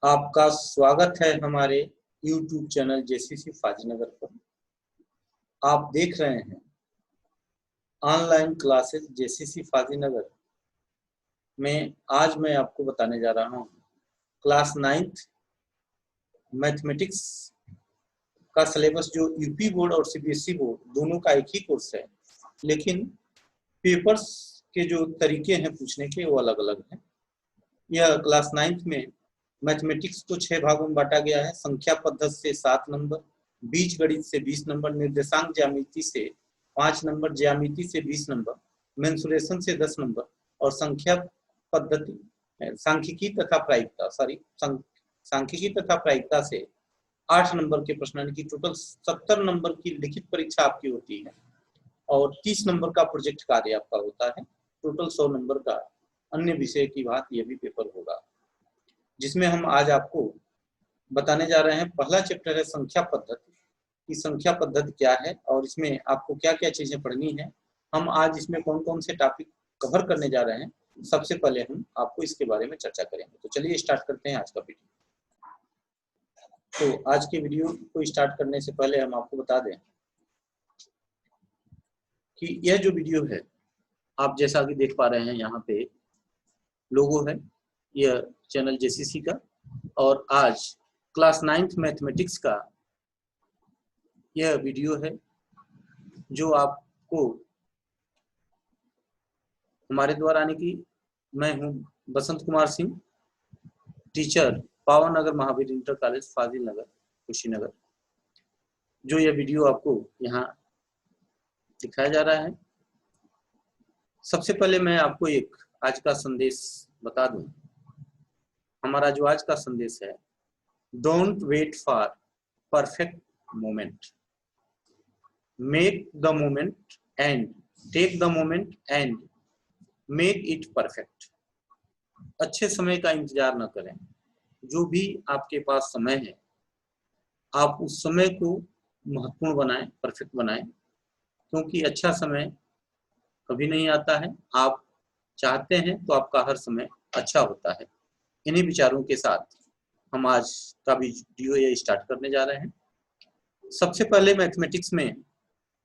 आपका स्वागत है हमारे YouTube चैनल जेसीसी फाजिलनगर पर। आप देख रहे हैं ऑनलाइन क्लासेस जेसीसी फाजिलनगर में। आज मैं आपको बताने जा रहा हूँ क्लास 9th मैथमेटिक्स का सिलेबस, जो यूपी बोर्ड और सीबीएसई बोर्ड दोनों का एक ही कोर्स है, लेकिन पेपर्स के जो तरीके हैं पूछने के वो अलग अलग हैं। यह क्लास 9th में मैथमेटिक्स को 6 भागों में बांटा गया है। संख्या पद्धति से 7 नंबर, बीज गणित से 20 नंबर, निर्देशांक ज्यामिति से 5 नंबर, ज्यामिति से 20 नंबर, मेंसुरेशन से 10 नंबर और संख्या पद्धति सांख्यिकी तथा प्रायिकता सांख्यिकी तथा प्रायिकता से 8 नंबर के प्रश्न, यानी कि टोटल 70 नंबर की लिखित परीक्षा आपकी होती है और 30 नंबर का प्रोजेक्ट कार्य आपका होता है। टोटल 100 नंबर का अन्य विषय की बात यह भी पेपर होगा, जिसमें हम आज आपको बताने जा रहे हैं। पहला चैप्टर है संख्या पद्धति की। संख्या पद्धति क्या है और इसमें आपको क्या क्या चीजें पढ़नी है, हम आज इसमें कौन कौन से टॉपिक कवर करने जा रहे हैं, सबसे पहले हम आपको इसके बारे में चर्चा करेंगे। तो चलिए स्टार्ट करते हैं आज का वीडियो। तो आज के वीडियो को स्टार्ट करने से पहले हम आपको बता दें कि यह जो वीडियो है, आप जैसा कि देख पा रहे हैं यहाँ पे लोगो है, यह चैनल जेसीसी का, और आज क्लास 9th मैथमेटिक्स का यह वीडियो है जो आपको हमारे द्वारा, यानी कि मैं हूं बसंत कुमार सिंह, टीचर पावन नगर महावीर इंटर कॉलेज फाजिलनगर कुशीनगर, जो यह वीडियो आपको यहाँ दिखाया जा रहा है। सबसे पहले मैं आपको एक आज का संदेश बता दूं। हमारा जो आज का संदेश है, don't wait for perfect moment, make the moment and take the moment and make it perfect. अच्छे समय का इंतजार न करें, जो भी आपके पास समय है आप उस समय को महत्वपूर्ण बनाएं, परफेक्ट बनाएं, क्योंकि अच्छा समय कभी नहीं आता है। आप चाहते हैं तो आपका हर समय अच्छा होता है। इन्हीं विचारों के साथ हम आज का वीडियो ये स्टार्ट करने जा रहे हैं। सबसे पहले मैथमेटिक्स में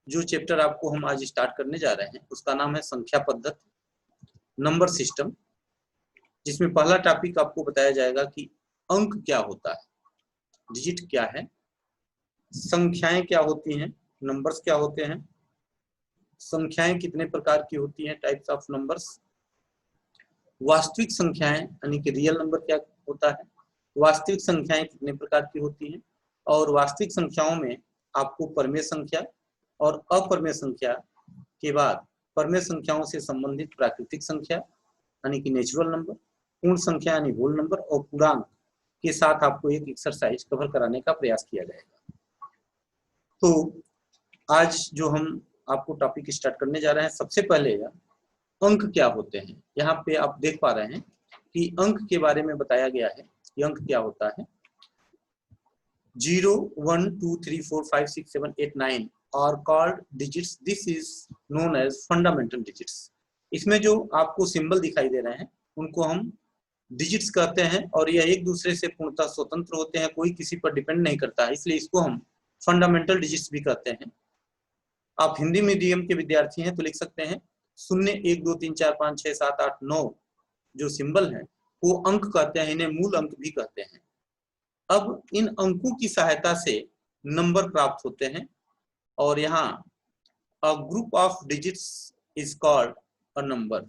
जो चैप्टर आपको हम आज स्टार्ट करने जा रहे हैं उसका नाम है संख्या पद्धति, नंबर सिस्टम, जिसमें पहला टॉपिक आपको बताया जाएगा कि अंक क्या होता है, डिजिट क्या है, संख्याएं क्या होती हैं, नंबर्स क्या होते हैं, संख्याएं कितने प्रकार की होती हैं, टाइप्स ऑफ नंबर्स, वास्तविक संख्याएं यानी कि रियल नंबर क्या होता है, वास्तविक संख्याएं कितने प्रकार की होती हैं, और वास्तविक संख्याओं में आपको परमेय संख्या और अपरमेय संख्या के बाद परमेय संख्याओं से संबंधित प्राकृतिक संख्या यानी कि नेचुरल नंबर, पूर्ण संख्या यानी होल नंबर और पूर्णांक के साथ आपको एक एक्सरसाइज कवर कराने का प्रयास किया जाएगा। तो आज जो हम आपको टॉपिक स्टार्ट करने जा रहे हैं, सबसे पहले अंक क्या होते हैं। यहाँ पे आप देख पा रहे हैं कि अंक के बारे में बताया गया है कि अंक क्या होता है। 0, 1, 2, 3, 4, 5, 6, 7, 8, 9 are called digits. This is known as fundamental digits. इसमें जो आपको सिंबल दिखाई दे रहे हैं उनको हम डिजिट्स कहते हैं और यह एक दूसरे से पूर्णतः स्वतंत्र होते हैं, कोई किसी पर डिपेंड नहीं करता है, इसलिए इसको हम फंडामेंटल डिजिट्स भी कहते हैं। आप हिंदी मीडियम के विद्यार्थी हैं तो लिख सकते हैं 0, 1, 2, 3, 4, 5, 6, 7, 8, 9 जो सिंबल है वो अंक कहते हैं, इन्हें मूल अंक भी कहते हैं। अब इन अंकों की सहायता से नंबर प्राप्त होते हैं और यहाँ a group of digits is called a number.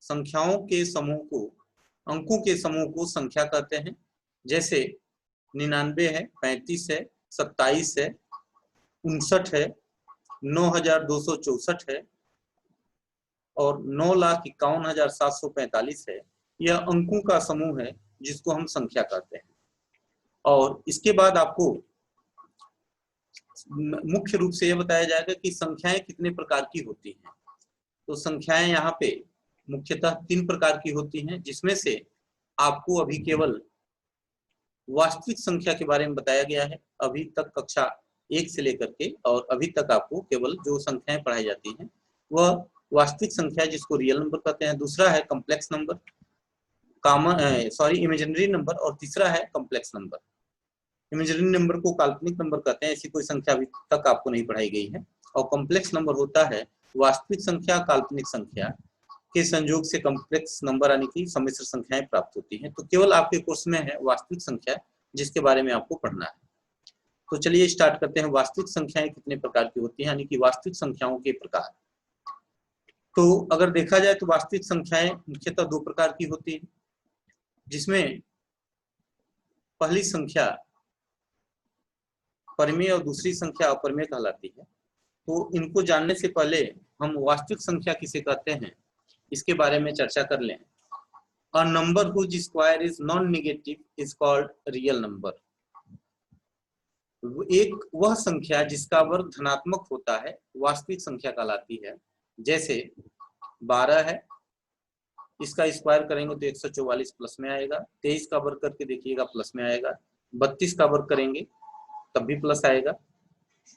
संख्याओं के समूह को, अंकों के समूह को संख्या कहते हैं। जैसे 99 है, 35 है, 27 है, 59 है, 9264 है और 9,51,745 है। यह अंकों का समूह है जिसको हम संख्या कहते हैं। और इसके बाद आपको मुख्य रूप से यह बताया जाएगा कि संख्याएं कितने प्रकार की होती हैं। तो संख्याएं यहाँ पे मुख्यतः 3 प्रकार की होती हैं, जिसमें से आपको अभी केवल वास्तविक संख्या के बारे में बताया गया है। अभी तक कक्षा 1 से लेकर के और अभी तक आपको केवल जो संख्याएं पढ़ाई जाती हैं वह वास्तविक संख्या जिसको रियल नंबर कहते हैं। दूसरा है कॉम्प्लेक्स नंबर। इमेजिनरी नंबर, और तीसरा है कॉम्प्लेक्स नंबर। इमेजिनरी नंबर को काल्पनिक नंबर कहते हैं, ऐसी कोई संख्या अभी तक आपको नहीं पढ़ाई गई है। और कॉम्प्लेक्स नंबर होता है वास्तविक संख्या काल्पनिक संख्या के संयोग से कॉम्प्लेक्स नंबर यानी कि सम्मिश्र संख्याएं प्राप्त होती हैं। तो केवल आपके कोर्स में है वास्तविक संख्या, जिसके बारे में आपको पढ़ना है। तो चलिए स्टार्ट करते हैं। वास्तविक संख्याएं कितने प्रकार की होती हैं, यानी कि वास्तविक संख्याओं के प्रकार। तो अगर देखा जाए तो वास्तविक संख्याएं मुख्यतः दो प्रकार की होती है, जिसमें पहली संख्या परिमेय और दूसरी संख्या अपरिमेय कहलाती है। तो इनको जानने से पहले हम वास्तविक संख्या किसे कहते हैं इसके बारे में चर्चा कर लें। A number whose square is non negative is called real number. एक वह संख्या जिसका वर्ग धनात्मक होता है वास्तविक संख्या कहलाती है। जैसे 12 है, इसका स्क्वायर करेंगे तो 144 प्लस में आएगा। 23 का वर्ग करके देखिएगा प्लस में आएगा। 32 का वर्ग करेंगे तब भी प्लस आएगा।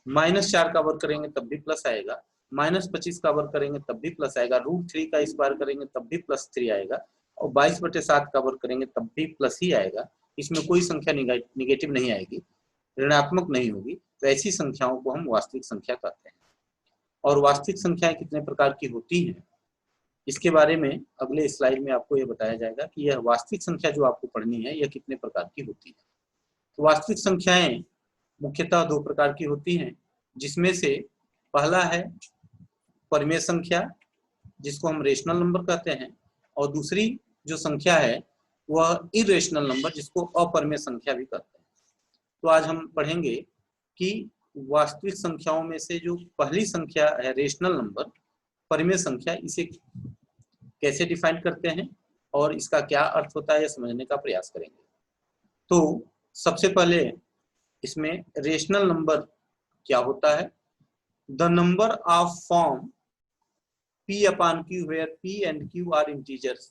-4 का वर्ग करेंगे तब भी प्लस आएगा। -25 का वर्ग करेंगे तब भी प्लस आएगा। √3 का स्क्वायर करेंगे तब भी +3 आएगा। और 22/7 का वर्ग करेंगे तब भी प्लस ही आएगा। इसमें कोई संख्या निगेटिव नहीं आएगी, ऋणात्मक नहीं होगी। तो ऐसी संख्याओं को हम वास्तविक संख्या कहते हैं। और वास्तविक संख्याएं कितने प्रकार की होती हैं इसके बारे में अगले स्लाइड में आपको यह बताया जाएगा कि यह वास्तविक संख्या जो आपको पढ़नी है यह कितने प्रकार की होती है। तो वास्तविक संख्याएं मुख्यतः दो प्रकार की होती हैं, जिसमें से पहला है परिमेय संख्या, जिसको हम रेशनल नंबर कहते हैं, और दूसरी जो संख्या है वह इरेशनल नंबर, जिसको अपरिमेय संख्या भी कहते हैं। तो आज हम पढ़ेंगे कि वास्तविक संख्याओं में से जो पहली संख्या है रेशनल नंबर, परिमेय संख्या, इसे कैसे डिफाइन करते हैं और इसका क्या अर्थ होता है यह समझने का प्रयास करेंगे। तो सबसे पहले इसमें रेशनल नंबर क्या होता है। The number of form P/Q where P and Q are integers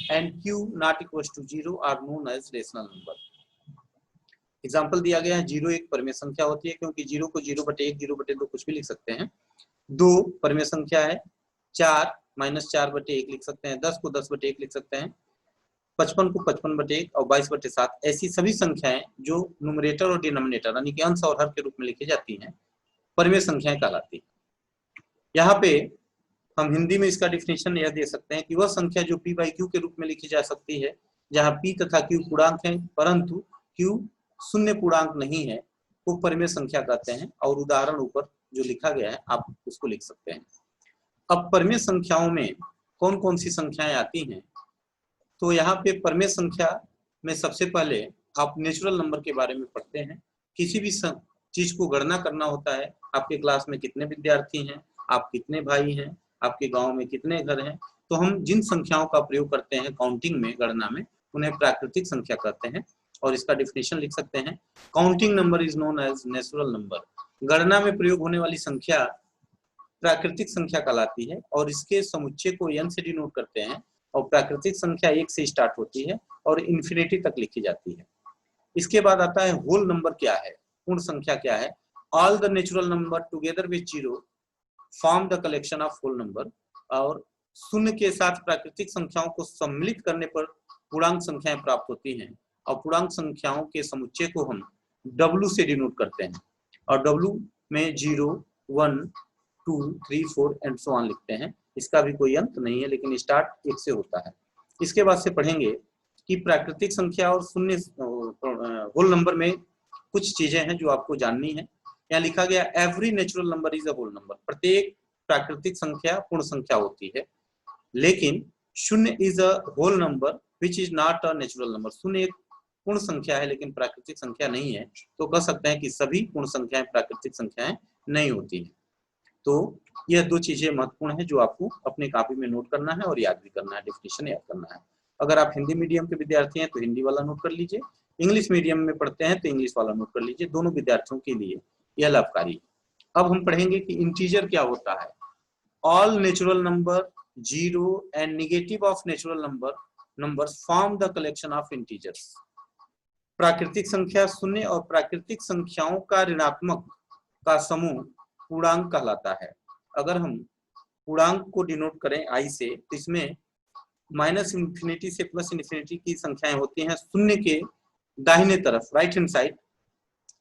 and Q not equals to 0 are known as rational number। Example दिया गया है 0 एक परिमेय संख्या होती है, क्योंकि 0 को 0/1 0/2 कुछ भी लिख सकते हैं। 2 परिमेय संख्या है। 4 -4/1 लिख सकते हैं। 10 को 10/1 लिख सकते हैं। 55 को 55/1 और 22/7 ऐसी सभी संख्याएं जो न्यूमरेटर और डिनोमिनेटर यानी कि अंश और हर के रूप में लिखी जाती हैं परिमेय संख्याएं कहलाती हैं। यहाँ पे हम हिंदी में इसका डिफिनेशन यह दे सकते हैं कि वह संख्या जो P/Q के रूप में लिखी जा सकती है, जहाँ P तथा Q पूर्णांक हैं परंतु Q शून्य पूर्णांक नहीं है, वो परिमेय संख्या कहते हैं। और उदाहरण ऊपर जो लिखा गया है आप उसको लिख सकते हैं। अब परिमेय संख्याओं में कौन कौन सी संख्याएं आती हैं, तो यहाँ पे परिमेय संख्या में सबसे पहले आप नेचुरल नंबर के बारे में पढ़ते हैं। किसी भी चीज को गणना करना होता है, आपके क्लास में कितने विद्यार्थी हैं, आप कितने भाई हैं, आपके गांव में कितने घर हैं, तो हम जिन संख्याओं का प्रयोग करते हैं काउंटिंग में, गणना में, उन्हें प्राकृतिक संख्या कहते हैं। और इसका डिफिनेशन लिख सकते हैं। Counting number is known as natural number. गणना में प्रयोग होने वाली संख्या प्राकृतिक संख्या कहलाती है और इसके समुच्चय को n से डिनोट करते हैं। और प्राकृतिक संख्या 1 से स्टार्ट होती है और इन्फिनिटी तक लिखी जाती है। इसके बाद आता है होल नंबर क्या है, पूर्ण संख्या क्या है। All the natural number together with 0 form the collection of whole number. और शून्य के साथ प्राकृतिक संख्याओं को सम्मिलित करने पर पूर्णांक संख्याएं प्राप्त होती हैं। और पूर्णांक संख्याओं के समुच्चय को हम W से डिनोट करते हैं। और W में 0, 1, 2, 3, 4 एंड सो ऑन लिखते हैं। इसका भी कोई अंत नहीं है, लेकिन स्टार्ट 1 से होता है। इसके बाद से पढ़ेंगे कि प्राकृतिक संख्या और शून्य होल नंबर में कुछ चीजें हैं जो आपको जाननी है। यहाँ लिखा गया every natural number is a whole number. प्रत्येक प्राकृतिक संख्या पूर्ण संख्या होती है, लेकिन शून्य is a whole number which is not a natural number. शून्य एक पूर्ण संख्या है लेकिन प्राकृतिक संख्या नहीं है। तो कह सकते हैं कि सभी पूर्ण संख्याएं प्राकृतिक संख्याएं नहीं होती हैं। तो यह दो चीजें महत्वपूर्ण है जो आपको अपने कॉपी में नोट करना है और याद भी करना है, डेफिनेशन याद करना है। अगर आप हिंदी मीडियम के विद्यार्थी हैं तो हिंदी वाला नोट कर लीजिए, इंग्लिश मीडियम में पढ़ते हैं तो इंग्लिश वाला नोट कर लीजिए। दोनों विद्यार्थियों के लिए यह लाभकारी है। अब हम पढ़ेंगे कि इंटीजर क्या होता है। All natural number 0 and negative of natural numbers form the collection of integers. प्राकृतिक संख्या शून्य और प्राकृतिक संख्याओं का ऋणात्मक का समूह पूर्णांक कहलाता है। अगर हम पूर्णांक को डिनोट करें I से, तो इसमें माइनस इन्फिनिटी से प्लस इन्फिनिटी की संख्याएं होती हैं शून्य के दाहिने तरफ, राइट हैंड साइड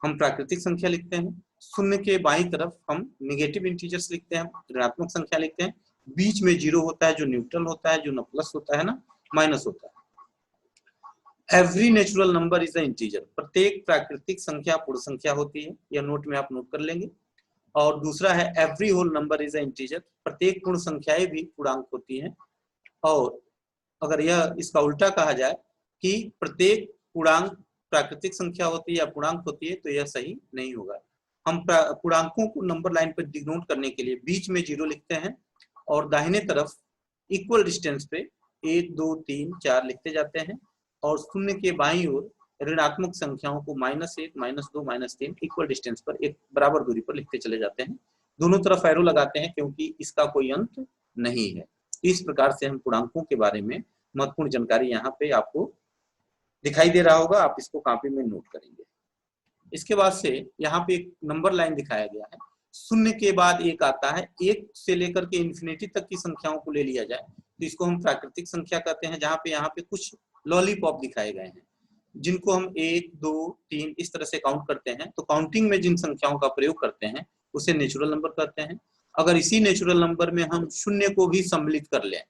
हम प्राकृतिक संख्या लिखते हैं, शून्य के बाईं तरफ हम निगेटिव इंटीजर्स लिखते हैं, ऋणात्मक संख्या लिखते हैं, बीच में जीरो होता है जो न्यूट्रल होता है, जो न प्लस होता है ना माइनस होता है। Every natural number is a integer, प्रत्येक प्राकृतिक संख्या पूर्ण संख्या होती है, यह नोट में आप नोट कर लेंगे। और दूसरा है every whole number is a integer, प्रत्येक पूर्ण संख्याएं भी पूर्णांक होती हैं। और अगर यह इसका उल्टा कहा जाए कि प्रत्येक पूर्णांक प्राकृतिक संख्या होती है या पूर्णांक होती है, तो यह सही नहीं होगा। हम पूर्णांकों को नंबर लाइन पर डिनोट करने के लिए बीच में जीरो लिखते हैं और दाहिने तरफ इक्वल डिस्टेंस पे 1 2 3 4 लिखते जाते हैं, और शून्य के बाईं ओर ऋणात्मक संख्याओं को -1 -2 -3 इक्वल डिस्टेंस पर एक बराबर दूरी पर लिखते चले जाते हैं। दोनों तरफ एरो लगाते हैं क्योंकि इसका कोई अंत नहीं है। इस प्रकार से हम पूर्णांकों के बारे में महत्वपूर्ण जानकारी यहाँ पे आपको दिखाई दे रहा होगा, आप इसको कॉपी में नोट करेंगे। इसके बाद से यहाँ पे एक नंबर लाइन दिखाया गया है, शून्य के बाद एक आता है, एक से लेकर के इन्फिनिटी तक की संख्याओं को ले लिया जाए तो इसको हम प्राकृतिक संख्या कहते हैं, जहाँ पे यहाँ पे कुछ लॉलीपॉप दिखाए गए हैं जिनको हम 1 2 3 इस तरह से काउंट करते हैं। तो काउंटिंग में जिन संख्याओं का प्रयोग करते हैं उसे नेचुरल नंबर कहते हैं। अगर इसी नेचुरल नंबर में हम शून्य को भी सम्मिलित कर लें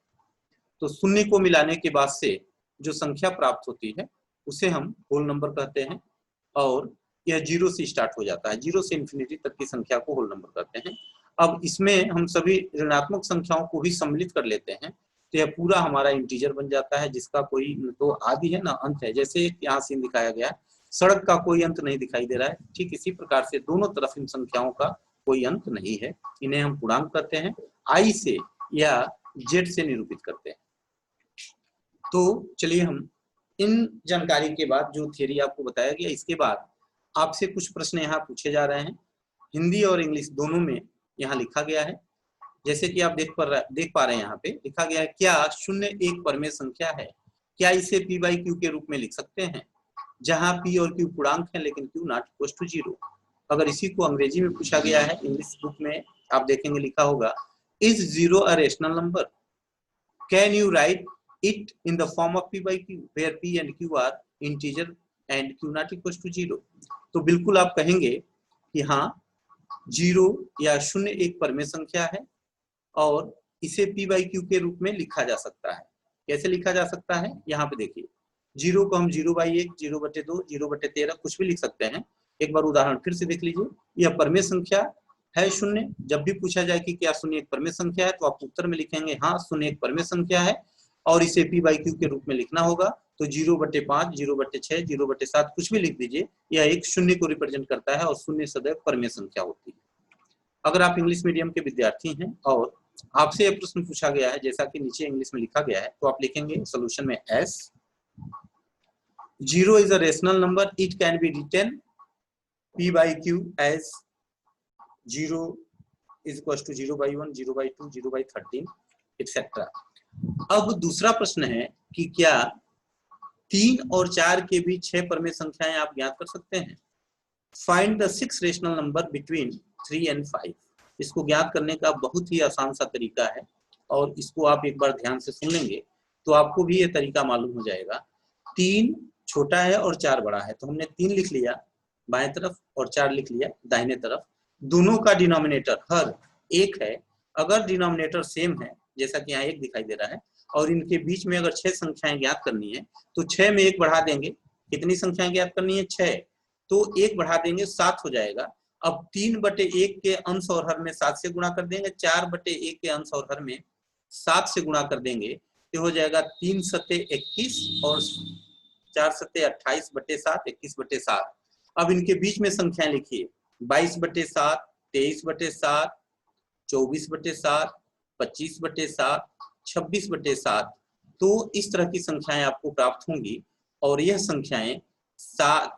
तो शून्य को मिलाने के बाद से जो संख्या प्राप्त होती है उसे हम होल नंबर कहते हैं, और यह जीरो से स्टार्ट हो जाता है, जीरो से इन्फिनिटी तक की संख्या को होल नंबर कहते हैं। अब इसमें हम सभी ऋणात्मक संख्याओं को भी सम्मिलित कर लेते हैं तो यह पूरा हमारा इंटीजर बन जाता है जिसका कोई न तो आदि है ना अंत है। जैसे यहाँ सीन दिखाया गया है, सड़क का कोई अंत नहीं दिखाई दे रहा है, ठीक इसी प्रकार से दोनों तरफ इन संख्याओं का कोई अंत नहीं है। इन्हें हम पूर्णांक कहते हैं, आई से या जेड से निरूपित करते हैं। तो चलिए हम इन जानकारी के बाद जो थियरी आपको बताया गया, इसके बाद आपसे कुछ प्रश्न यहाँ पूछे जा रहे हैं, हिंदी और इंग्लिश दोनों में यहाँ लिखा गया है। जैसे कि आप देख पा रहे हैं यहाँ पे लिखा गया है, क्या शून्य एक परमेय संख्या है? क्या इसे p बाई क्यू के रूप में लिख सकते हैं, जहां p और q पूर्णांक है लेकिन q नॉट इक्वल टू 0। अगर इसी को अंग्रेजी में पूछा गया है, इंग्लिश बुक में आप देखेंगे लिखा होगा, is 0 a rational number, can you right it in the form of p by q where p and q are integer and q not equals to 0। तो बिल्कुल आप कहेंगे कि हाँ 0 या शून्य एक परमेय संख्या है और इसे p by q के रूप में लिखा जा सकता है। कैसे लिखा जा सकता है, यहाँ पे देखिए, 0 को हम 0/1 0/2 0/13 कुछ भी लिख सकते हैं। एक बार उदाहरण फिर से देख लीजिए, यह परमेय संख्या है शून्य। जब भी पूछा जाए कि क्या शून्य एक परमेय संख्या है तो आप उत्तर में लिखेंगे हाँ शून्य एक परमेय संख्या है और इसे p बाई क्यू के रूप में लिखना होगा। तो 0/5 0/6 0/7 कुछ भी लिख दीजिए, यह एक शून्य को रिप्रेजेंट करता है और शून्य सदैव परमेय संख्या होती है। अगर आप इंग्लिश मीडियम के विद्यार्थी हैं और आपसे यह प्रश्न पूछा गया है जैसा कि नीचे इंग्लिश में लिखा गया है, तो आप लिखेंगे सोल्यूशन में as 0 is a rational number, it can be written p by q as 0 is equal to 0/1 0/2 0/13 etcetera. अब दूसरा प्रश्न है कि क्या 3 और 4 के बीच 6 परमेय संख्याएं आप ज्ञात कर सकते हैं। Find the 6 rational number between 3 and 5। इसको ज्ञात करने का बहुत ही आसान सा तरीका है और इसको आप एक बार ध्यान से सुन लेंगे तो आपको भी ये तरीका मालूम हो जाएगा। 3 छोटा है और 4 बड़ा है, तो हमने 3 लिख लिया बाएं तरफ और 4 लिख लिया दाहिने तरफ। दोनों का डिनोमिनेटर हर एक है। अगर डिनोमिनेटर सेम है जैसा कि यहाँ 1 दिखाई दे रहा है और इनके बीच में अगर 6 संख्याएं ज्ञात करनी है तो 6 में 1 बढ़ा देंगे, कितनी संख्याएं ज्ञात करनी है 6, तो 1 बढ़ा देंगे 7 हो जाएगा। अब 3/1 के अंश और हर में 7 से गुणा कर देंगे, 4/1 के अंश और हर में 7 से गुणा कर देंगे तो हो जाएगा 3 सत्ते 21 और 4 सत्ते 28/7 21/7। अब इनके बीच में संख्याएं लिखिए 22/7 23/7 24/7 25/7 26/7। तो इस तरह की संख्याएं आपको प्राप्त होंगी और यह संख्याएं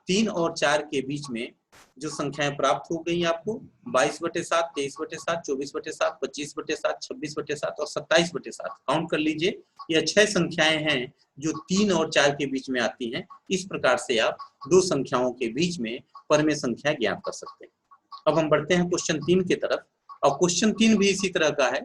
3 और 4 के बीच में जो संख्याएं प्राप्त हो गई आपको 22/7 23/7 24/7 25/7 26/7 और 27/7 काउंट कर लीजिए। यह 6 संख्याएं हैं जो 3 और 4 के बीच में आती हैं। इस प्रकार से आप दो संख्याओं के बीच में परमेय संख्या ज्ञात कर सकते हैं। अब हम बढ़ते हैं क्वेश्चन 3 की तरफ और क्वेश्चन 3 भी इसी तरह का है।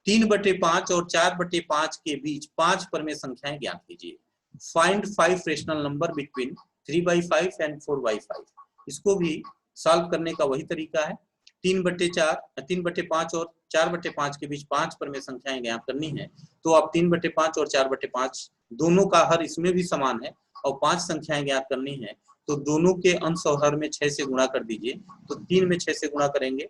3/5 और 4/5 के बीच 5 परमेय संख्याएं ज्ञात कीजिए। Find 5 rational number between 3/5 and 4/5। इसको भी सॉल्व करने का वही तरीका है। 3/5 और 4/5 के बीच 5 परमेय संख्याएं ज्ञात करनी है, तो आप 3/5 और 4/5 दोनों का हर इसमें भी समान है और 5 संख्याएं ज्ञात करनी है, तो दोनों के अंश और हर में 6 से गुणा कर दीजिए। तो 3 में 6 से गुणा करेंगे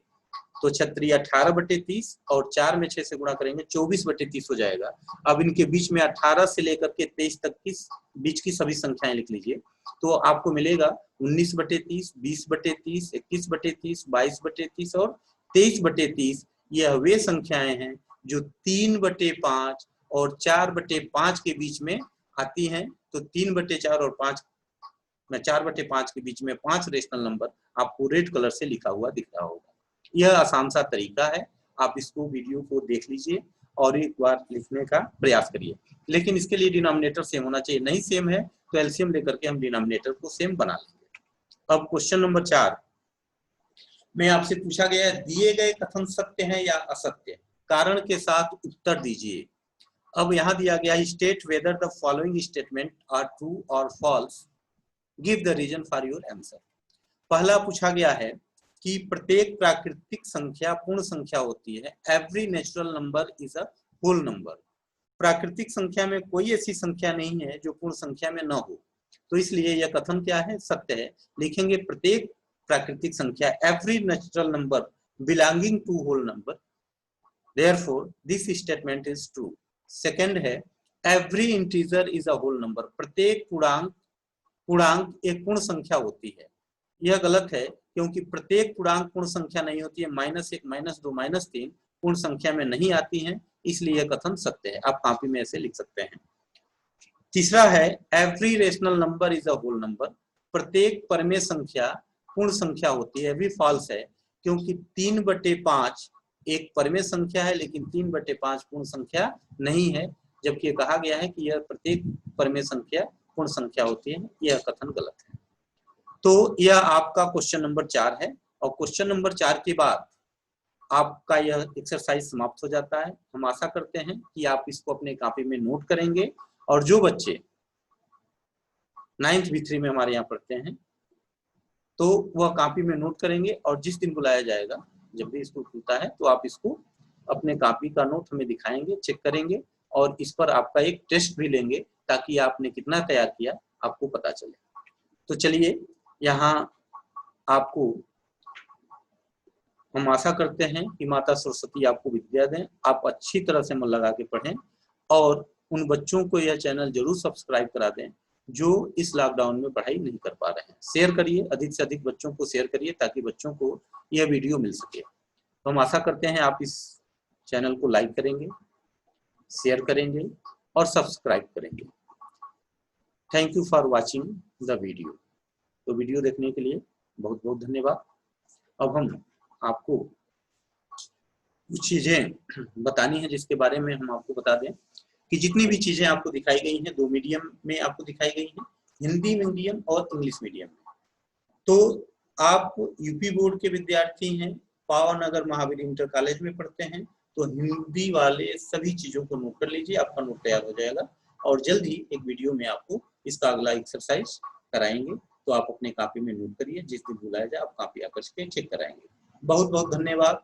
तो 18/30 और 4 में 6 से गुणा करेंगे 24/30 हो जाएगा। अब इनके बीच में 18 से लेकर के 23 तक की बीच की सभी संख्याएं लिख लीजिए, तो आपको मिलेगा 19/30, 20/30, 21/30, 22/30 और 23/30। यह वे संख्याएं हैं जो 3/5 और 4/5 के बीच में आती हैं। तो 3/4 और 4/5 के बीच में 5 रेशनल नंबर आपको रेड कलर से लिखा हुआ दिख रहा होगा। यह आसान सा तरीका है, आप इसको वीडियो को देख लीजिए और एक बार लिखने का प्रयास करिए। लेकिन इसके लिए डिनोमिनेटर सेम होना चाहिए, नहीं सेम है तो एलसीएम लेकर के हम डिनोमिनेटर को सेम बना लेंगे। अब क्वेश्चन नंबर 4 में आपसे पूछा गया है, दिए गए कथन सत्य है या असत्य, कारण के साथ उत्तर दीजिए। अब यहाँ दिया गया है, state whether the following statement are true और false, give the reason for your answer. पहला पूछा गया है कि प्रत्येक प्राकृतिक संख्या पूर्ण संख्या होती है। Every natural number is a whole number. प्राकृतिक संख्या में कोई ऐसी संख्या नहीं है जो पूर्ण संख्या में न हो, तो इसलिए यह कथन क्या है, सत्य है। लिखेंगे प्रत्येक प्राकृतिक संख्या, every natural number belonging to whole number, therefore this statement is true. Second है, every integer is a whole number. प्रत्येक पूर्णांक एक पूर्ण संख्या होती है। यह गलत है, क्योंकि प्रत्येक पूर्णांक पूर्ण संख्या नहीं होती है। -1, -2, -3 पूर्ण संख्या में नहीं आती हैं, इसलिए यह कथन सत्य है। आप कॉपी में ऐसे लिख सकते हैं। तीसरा है, every rational number is a whole number. प्रत्येक परमेय संख्या पूर्ण संख्या होती है। भी फॉल्स है, क्योंकि 3/5 एक परमेय संख्या है, लेकिन 3/5 पूर्ण संख्या नहीं है, जबकि यह कहा गया है कि यह प्रत्येक परमेय संख्या पूर्ण संख्या होती है। यह कथन गलत है। तो यह आपका क्वेश्चन नंबर 4 है, और क्वेश्चन नंबर 4 के बाद आपका यह एक्सरसाइज समाप्त हो जाता है। हम आशा करते हैं कि आप इसको अपने कॉपी में नोट करेंगे, और जो बच्चे 9th B3 में हमारे यहाँ पढ़ते हैं तो वह कॉपी में नोट करेंगे, और जिस दिन बुलाया जाएगा, जब भी स्कूल खुलता है, तो आप इसको अपने कॉपी का नोट हमें दिखाएंगे, चेक करेंगे, और इस पर आपका एक टेस्ट भी लेंगे, ताकि आपने कितना तैयार किया आपको पता चले। तो चलिए, यहाँ आपको हम आशा करते हैं कि माता सरस्वती आपको विद्या दें, आप अच्छी तरह से मन लगा के पढ़ें, और उन बच्चों को यह चैनल जरूर सब्सक्राइब करा दें जो इस लॉकडाउन में पढ़ाई नहीं कर पा रहे हैं। शेयर करिए, अधिक से अधिक बच्चों को शेयर करिए, ताकि बच्चों को यह वीडियो मिल सके। तो हम आशा करते हैं आप इस चैनल को लाइक करेंगे, शेयर करेंगे और सब्सक्राइब करेंगे। Thank you for watching the video. तो वीडियो देखने के लिए बहुत बहुत धन्यवाद। अब हम आपको कुछ चीजें बतानी है, जिसके बारे में हम आपको बता दें कि जितनी भी चीजें आपको दिखाई गई हैं, 2 मीडियम में आपको दिखाई गई हैं, हिंदी मीडियम और इंग्लिश मीडियम में। तो आप यूपी बोर्ड के विद्यार्थी हैं, पावन नगर महावीर इंटर कॉलेज में पढ़ते हैं, तो हिंदी वाले सभी चीजों को नोट कर लीजिए, आपका नोट तैयार हो जाएगा। और जल्द ही एक वीडियो में आपको इसका अगला एक्सरसाइज कराएंगे, तो आप अपने कॉपी में नोट करिए, जिस दिन बुलाया जाए आप कॉपी आकर के चेक कराएंगे। बहुत बहुत धन्यवाद।